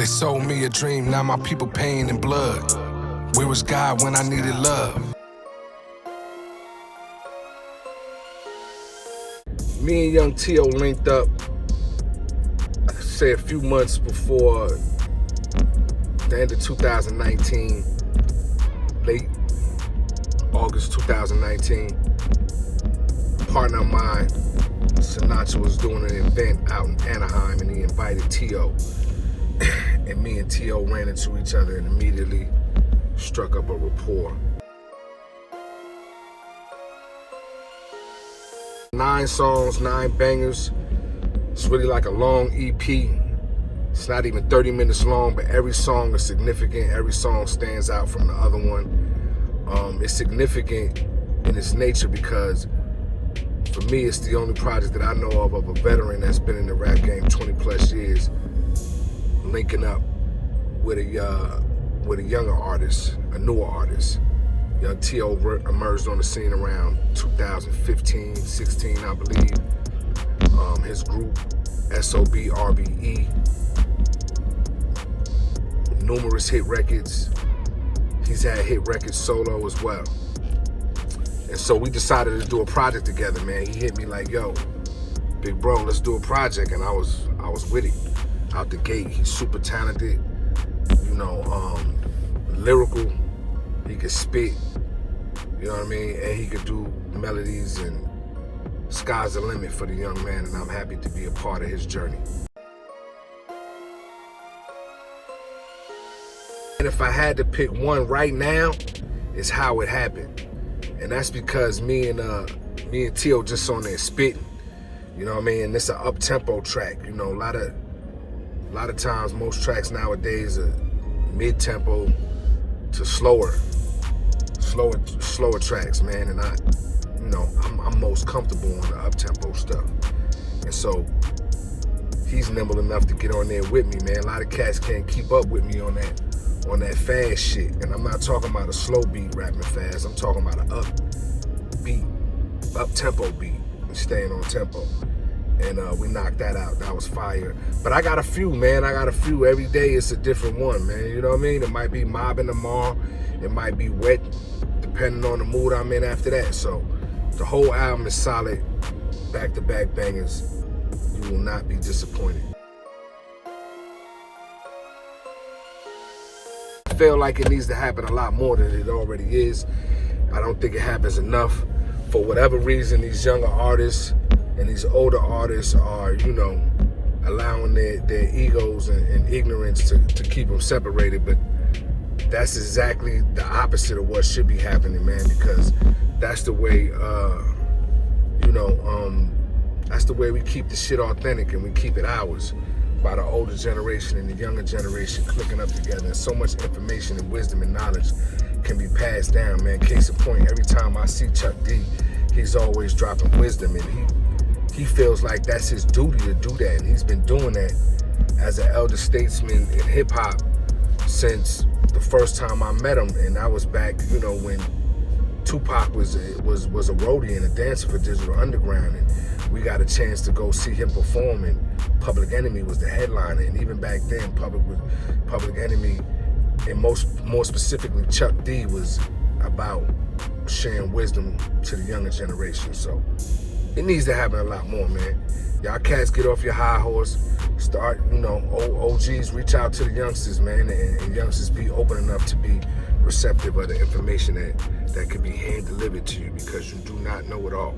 They sold me a dream, now my people paying in blood. Where was God when I needed love? Me and Young T.O. linked up, I say a few months before the end of 2019, late August 2019. A partner of mine, Sinatra, was doing an event out in Anaheim, and he invited T.O. And me and T.O. ran into each other and immediately struck up a rapport. 9 songs, 9 bangers. It's really like a long EP. It's not even 30 minutes long, but every song is significant. Every song stands out from the other one. It's significant in its nature because for me, it's the only project that I know of a veteran that's been in the rap game 20 plus years, linking up with a younger artist, a newer artist. Young T.O. emerged on the scene around 2015, 16, I believe. His group, SOBRBE, numerous hit records. He's had hit records solo as well. And so we decided to do a project together, man. He hit me like, yo, big bro, let's do a project. And I was with it out the gate. He's super talented, you know, lyrical. He could spit, you know what I mean? And he could do melodies, and sky's the limit for the young man, and I'm happy to be a part of his journey. And if I had to pick one right now, it's How It Happened. And that's because me and T.O. just on there spitting, you know what I mean? And it's an up-tempo track, you know, a lot of times most tracks nowadays are mid-tempo to slower tracks, man. And I'm most comfortable on the up-tempo stuff. And so he's nimble enough to get on there with me, man. A lot of cats can't keep up with me on that fast shit. And I'm not talking about a slow beat rapping fast. I'm talking about an up-tempo beat and staying on tempo. And we knocked that out. That was fire. But I got a few, man. I got a few. Every day it's a different one, man. You know what I mean? It might be mobbing tomorrow. It might be wet, depending on the mood I'm in after that. So the whole album is solid, back-to-back bangers. You will not be disappointed. I feel like it needs to happen a lot more than it already is. I don't think it happens enough. For whatever reason, these younger artists and these older artists are, you know, allowing their egos and ignorance to keep them separated. But that's exactly the opposite of what should be happening, man, because that's the way, that's the way we keep the shit authentic and we keep it ours, by the older generation and the younger generation clicking up together. And so much information and wisdom and knowledge can be passed down, man. Case in point, every time I see Chuck D, he's always dropping wisdom, and he feels like that's his duty to do that. And he's been doing that as an elder statesman in hip hop since the first time I met him, and I was back, you know, when Tupac was a roadie and a dancer for Digital Underground, and we got a chance to go see him perform, and Public Enemy was the headliner. And even back then, Public Enemy, and more specifically Chuck D, was about sharing wisdom to the younger generation. So it needs to happen a lot more, man. Y'all cats get off your high horse, start, you know, OGs reach out to the youngsters, man, and youngsters be open enough to be receptive of the information that could be hand delivered to you, because you do not know it all.